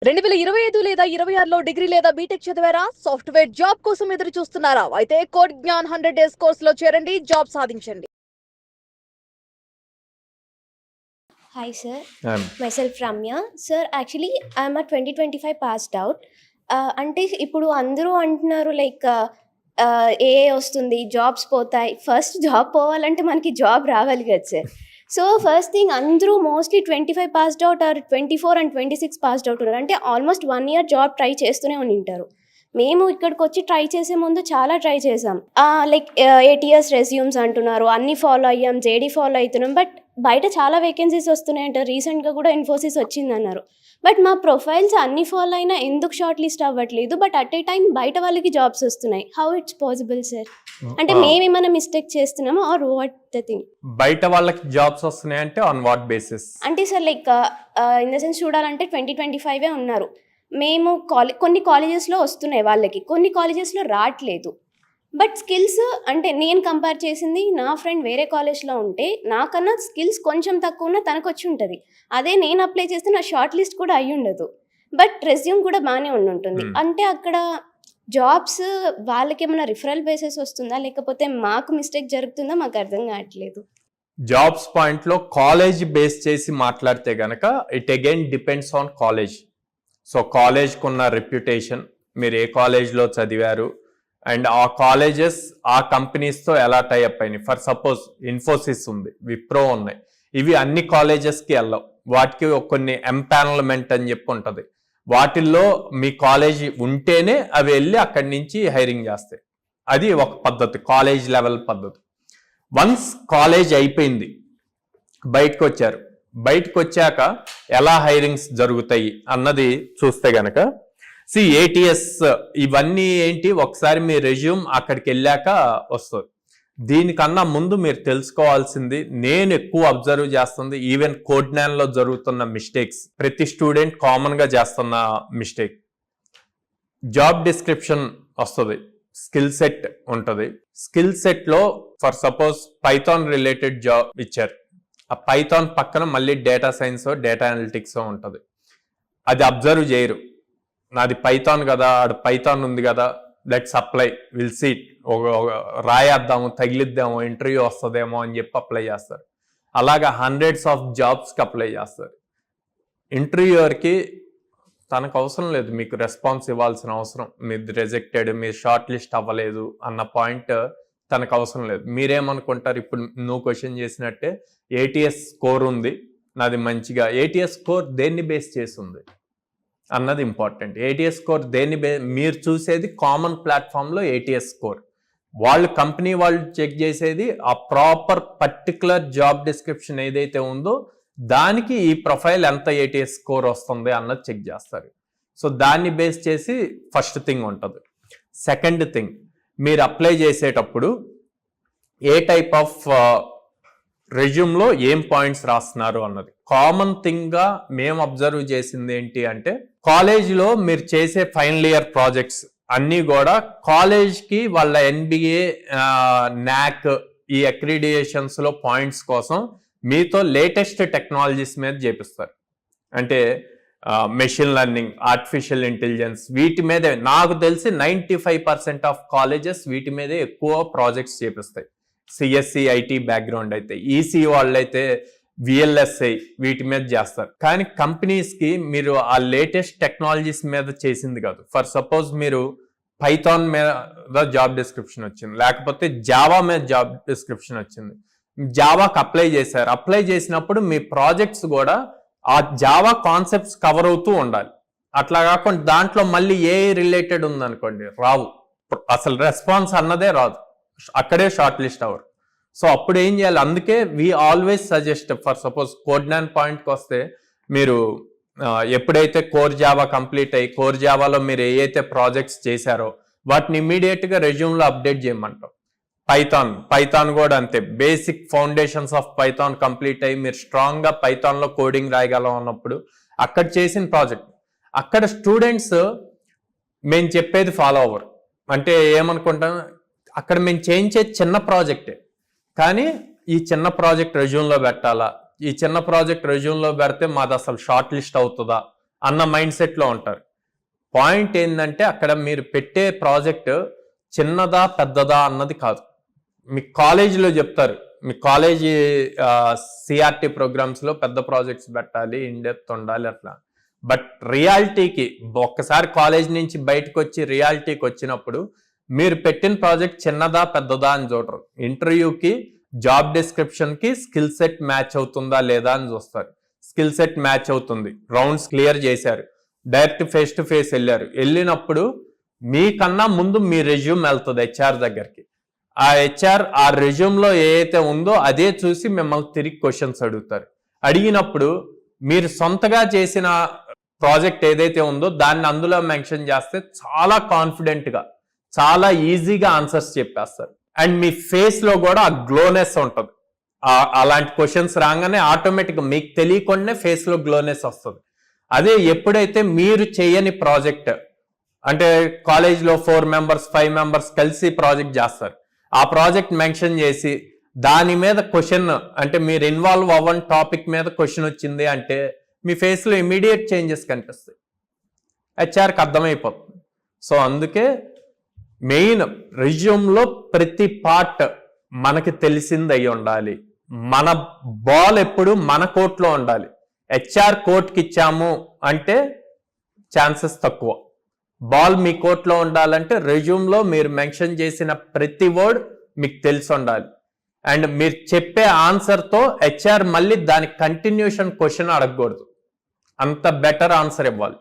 2025 లేదా 26లో డిగ్రీ లేదా బీటెక్ చదివారా? సాఫ్ట్వేర్ జాబ్ కోసం ఎదురు చూస్తున్నారా? అయితే కోడ్ జ్ఞాన్ 100 డేస్ కోర్సులో చేరండి, జాబ్ సాధించండి. Hi sir, myself Ramya. Sir, actually I'm a 2025 passed out. అంటే ఇప్పుడు అందరూ అంటున్నారు లైక్ ఏఏ వస్తుంది, జాబ్స్ పోతాయి. ఫస్ట్ జాబ్ పోవాలంటే మనకి జాబ్ రావాలి కదా సార్. సో ఫస్ట్ థింగ్ అందరూ mostly 25 passed out or 24 and 26 passed out ఉన్నారు. అంటే ఆల్మోస్ట్ 1 year జాబ్ ట్రై చేస్తూనే ఉంటారు. మేము ఇక్కడికి వచ్చి ట్రై చేసే ముందు చాలా ట్రై చేసాం. లైక్ ATS రెజ్యూమ్స్ అంటున్నారు, అన్ని ఫాలో అయ్యాం, JD ఫాలో అవుతున్నాం. బట్ బయట చాలా వేకెన్సీస్ వస్తున్నాయంట. రీసెంట్గా కూడా ఇన్ఫోసిస్ వచ్చిందన్నారు. బట్ మా ప్రొఫైల్స్ అన్ని ఫాలో అయినా ఎందుకు షార్ట్ లిస్ట్ అవ్వట్లేదు? బట్ అట్ ఏ టైం బయట వాళ్ళకి జాబ్స్ వస్తున్నాయి. How it's possible sir? అంటే మేమేమైనా మిస్టేక్ చేస్తున్నామా ఆర్ వాట్ ద థింగ్? బయట వాళ్ళకి జాబ్స్ వస్తున్నాయి అంటే ఆన్ వాట్ బేసిస్? అంటే sir like in the sense చూడాలంటే 2025 ఉన్నారు. మేము కొన్ని కాలేజెస్లో వస్తున్నాయి వాళ్ళకి, కొన్ని కాలేజెస్లో రావట్లేదు. బట్ స్కిల్స్ అంటే నేను కంపేర్ చేసింది నా ఫ్రెండ్ వేరే కాలేజ్లో ఉంటే నాకన్నా స్కిల్స్ కొంచెం తక్కువ ఉన్న తనకు వచ్చి ఉంటుంది. అదే నేను అప్లై చేస్తే నా షార్ట్ లిస్ట్ కూడా అయ్యి ఉండదు. బట్ రెజ్యూమ్ కూడా బాగానే ఉంటుంది. అంటే అక్కడ జాబ్స్ వాళ్ళకి ఏమైనా రిఫరల్ బేసిస్ వస్తుందా, లేకపోతే మాకు మిస్టేక్ జరుగుతుందా? మాకు అర్థం కావట్లేదు. జాబ్స్ పాయింట్లో కాలేజ్ బేస్ చేసి మాట్లాడితే గనక it again depends on college. So కాలేజ్కి ఉన్న రెప్యుటేషన్, మీరు ఏ కాలేజ్లో చదివారు, అండ్ ఆ కాలేజెస్ ఆ కంపెనీస్తో ఎలా టైఅప్ అయినాయి. ఫర్ సపోజ్ ఇన్ఫోసిస్ ఉంది, విప్రో ఉన్నాయి, ఇవి అన్ని కాలేజెస్కి వెళ్ళవు. వాటికి కొన్ని ఎంపానల్మెంట్ అని చెప్పి ఉంటుంది. వాటిల్లో మీ కాలేజ్ ఉంటేనే అవి వెళ్ళి అక్కడి నుంచి హైరింగ్ చేస్తాయి. అది ఒక పద్ధతి, కాలేజ్ లెవెల్ పద్ధతి. వన్స్ కాలేజ్ అయిపోయింది, బయటకు వచ్చారు, బయటకు వచ్చాక ఎలా హైరింగ్స్ జరుగుతాయి అన్నది చూస్తే గనక ATS ఇవన్నీ ఏంటి, ఒకసారి మీ రెజ్యూమ్ అక్కడికి వెళ్ళాక వస్తుంది. దీనికన్నా ముందు మీరు తెలుసుకోవాల్సింది, నేను ఎక్కువ అబ్జర్వ్ చేస్తుంది ఈవెన్ కోడ్9లో జరుగుతున్న మిస్టేక్స్, ప్రతి స్టూడెంట్ కామన్ గా చేస్తున్న మిస్టేక్. జాబ్ డిస్క్రిప్షన్ వస్తుంది, స్కిల్ సెట్ ఉంటుంది. స్కిల్ సెట్ లో for suppose Python related job ఇచ్చారు, ఆ పైథాన్ పక్కన మళ్ళీ డేటా సైన్స్, డేటా అనలిటిక్స్ ఉంటుంది. అది అబ్జర్వ్ చేయరు. నాది పైథాన్ కదా, ఆడు పైథాన్ ఉంది కదా, లెట్స్ అప్లై, విల్ సీట్, రాయేద్దాము, తగిలిద్దాము, ఇంటర్వ్యూ వస్తుందేమో అని చెప్పి అప్లై చేస్తారు. అలాగా హండ్రెడ్స్ ఆఫ్ జాబ్స్కి అప్లై చేస్తారు. ఇంటర్వ్యూయర్కి తనకు అవసరం లేదు మీకు రెస్పాన్స్ ఇవ్వాల్సిన అవసరం, మీరు రిజెక్టెడ్, మీరు షార్ట్ లిస్ట్ అవ్వలేదు అన్న పాయింట్ తనకు అవసరం లేదు. మీరేమనుకుంటారు, ఇప్పుడు నువ్వు క్వశ్చన్ చేసినట్టే ATS స్కోర్ ఉంది నాది మంచిగా, ATS స్కోర్ దేన్ని బేస్ చేసి ఉంది అన్నది ఇంపార్టెంట్. ATS స్కోర్ దేన్ని మీరు చూసేది కామన్ ప్లాట్ఫామ్లో ATS స్కోర్, వాళ్ళు కంపెనీ వాళ్ళు చెక్ చేసేది ఆ ప్రాపర్ పర్టికులర్ జాబ్ డిస్క్రిప్షన్ ఏదైతే ఉందో దానికి ఈ ప్రొఫైల్ ఎంత ATS స్కోర్ వస్తుంది అన్నది చెక్ చేస్తారు. సో దాన్ని బేస్ చేసి ఫస్ట్ థింగ్ ఉంటుంది. సెకండ్ థింగ్, మీరు అప్లై చేసేటప్పుడు ఏ టైప్ ఆఫ్ రెజ్యూమ్లో ఏం పాయింట్స్ రాస్తున్నారు అన్నది కామన్ థింగ్గా మేము అబ్జర్వ్ చేసింది ఏంటి అంటే, కాలేజ్లో మీరు చేసే ఫైనల్ ఇయర్ ప్రాజెక్ట్స్ అన్నీ కూడా కాలేజ్కి వాళ్ళ NBA, NAC ఈ అక్రిడియేషన్స్లో పాయింట్స్ కోసం మీతో లేటెస్ట్ టెక్నాలజీస్ మీద చేపిస్తారు. అంటే మెషిన్ లెర్నింగ్, ఆర్టిఫిషియల్ ఇంటెలిజెన్స్, వీటి మీదే నాకు తెలిసి 95% ఆఫ్ కాలేజెస్ వీటి మీదే ఎక్కువ ప్రాజెక్ట్స్ చేపిస్తాయి. CSE IT బ్యాక్గ్రౌండ్ అయితే, EC వాళ్ళైతే VLSI వీటి మీద చేస్తారు. కానీ కంపెనీస్కి మీరు ఆ లేటెస్ట్ టెక్నాలజీస్ మీద చేసింది కాదు. ఫర్ సపోజ్ మీరు పైథాన్ మీద జాబ్ డిస్క్రిప్షన్ వచ్చింది, లేకపోతే జావా మీద జాబ్ డిస్క్రిప్షన్ వచ్చింది, జావాకి అప్లై చేశారు. అప్లై చేసినప్పుడు మీ ప్రాజెక్ట్స్ కూడా ఆ జావా కాన్సెప్ట్స్ కవర్ అవుతూ ఉండాలి. అట్లా కాకుండా దాంట్లో మళ్ళీ ఏ రిలేటెడ్ ఉందనుకోండి, రావు, అసలు రెస్పాన్స్ అన్నదే రాదు, అక్కడే షార్ట్ లిస్ట్ అవ్వరు. సో అప్పుడు ఏం చేయాలి? అందుకే we always suggest, for suppose కోడ్9 పాయింట్కి వస్తే, మీరు ఎప్పుడైతే కోర్ జావా కంప్లీట్ అయ్యి కోర్ జావాలో మీరు ఏవైతే ప్రాజెక్ట్స్ చేశారో వాటిని ఇమీడియట్గా రెజ్యూమ్లో అప్డేట్ చేయమంటాం. పైథాన్ కూడా అంతే, basic foundations of Python complete అయ్యి మీరు స్ట్రాంగ్గా పైథాన్లో కోడింగ్ రాయగలం అన్నప్పుడు అక్కడ చేసిన ప్రాజెక్ట్, అక్కడ స్టూడెంట్స్ మేము చెప్పేది ఫాలో అవ్వరు. అంటే ఏమనుకుంటాం, అక్కడ మేము చేయించేది చిన్న ప్రాజెక్టే, కానీ ఈ చిన్న ప్రాజెక్ట్ రెజ్యూమ్లో పెట్టాలా, ఈ చిన్న ప్రాజెక్ట్ రెజ్యూమ్లో పెడితే మాది అసలు షార్ట్ లిస్ట్ అవుతుందా అన్న మైండ్ సెట్లో ఉంటారు. పాయింట్ ఏంటంటే అక్కడ మీరు పెట్టే ప్రాజెక్ట్ చిన్నదా పెద్దదా అన్నది కాదు. మీ కాలేజీలో చెప్తారు, మీ కాలేజీ సిఆర్టీ ప్రోగ్రామ్స్లో పెద్ద ప్రాజెక్ట్స్ పెట్టాలి, ఇన్డెప్త్ ఉండాలి అట్లా. బట్ రియాలిటీకి ఒక్కసారి కాలేజ్ నుంచి బయటకు వచ్చి రియాలిటీకి వచ్చినప్పుడు మీరు పెట్టిన ప్రాజెక్ట్ చిన్నదా పెద్దదా అని చూడరు. ఇంటర్వ్యూకి జాబ్ డిస్క్రిప్షన్కి స్కిల్ సెట్ మ్యాచ్ అవుతుందా లేదా అని చూస్తారు. స్కిల్ సెట్ మ్యాచ్ అవుతుంది, రౌండ్స్ క్లియర్ చేశారు, డైరెక్ట్ ఫేస్ టు ఫేస్ వెళ్ళినప్పుడు మీకన్నా ముందు మీ రెజ్యూమ్ వెళ్తుంది హెచ్ఆర్ దగ్గరికి. ఆ హెచ్ఆర్ ఆ రెజ్యూమ్లో ఏదైతే ఉందో అదే చూసి మిమ్మల్ని తిరిగి క్వశ్చన్స్ అడుగుతారు. అడిగినప్పుడు మీరు సొంతగా చేసిన ప్రాజెక్ట్ ఏదైతే ఉందో దాన్ని అందులో మెన్షన్ చేస్తే చాలా కాన్ఫిడెంట్గా చాలా ఈజీగా ఆన్సర్స్ చెప్పేస్తారు. అండ్ మీ ఫేస్లో కూడా ఆ గ్లోనెస్ ఉంటుంది. అలాంటి క్వశ్చన్స్ రాగానే ఆటోమేటిక్గా మీకు తెలియకుండానే ఫేస్లో గ్లోనెస్ వస్తుంది. అదే ఎప్పుడైతే మీరు చేయని ప్రాజెక్ట్, అంటే కాలేజ్లో 4 మెంబర్స్ 5 మెంబర్స్ కలిసి ప్రాజెక్ట్ చేస్తారు, ఆ ప్రాజెక్ట్ మెన్షన్ చేసి దాని మీద క్వశ్చన్, అంటే మీరు ఇన్వాల్వ్ అవ్వని టాపిక్ మీద క్వశ్చన్ వచ్చింది అంటే మీ ఫేస్లో ఇమీడియట్ చేంజెస్ కనిపిస్తాయి, హెచ్ఆర్కి అర్థమైపోతుంది. సో అందుకే మెయిన్ రెజ్యూమ్లో ప్రతి పార్ట్ మనకి తెలిసింది అయి ఉండాలి. మన బాల్ ఎప్పుడు మన కోర్టులో ఉండాలి. హెచ్ఆర్ కోర్టుకి ఇచ్చాము అంటే ఛాన్సెస్ తక్కువ. బాల్ మీ కోర్టులో ఉండాలంటే రెజ్యూమ్లో మీరు మెన్షన్ చేసిన ప్రతి వర్డ్ మీకు తెలిసి ఉండాలి. అండ్ మీరు చెప్పే ఆన్సర్తో హెచ్ఆర్ మళ్ళీ దాని కంటిన్యూషన్ క్వశ్చన్ అడగకూడదు, అంత బెటర్ ఆన్సర్ ఇవ్వాలి.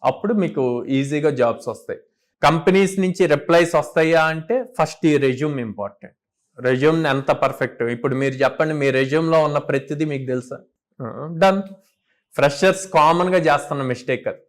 అప్పుడు మీకు ఈజీగా జాబ్స్ వస్తాయి. కంపెనీస్ నుంచి రిప్లైస్ వస్తాయా అంటే ఫస్ట్ ఈ రెజ్యూమ్ ఇంపార్టెంట్. రెజ్యూమ్ ఎంత పర్ఫెక్ట్, ఇప్పుడు మీరు చెప్పండి మీ రెజ్యూమ్లో ఉన్న ప్రతిదీ మీకు తెలుసా? డన్. ఫ్రెషర్స్ కామన్గా చేస్తున్న మిస్టేక్ అది.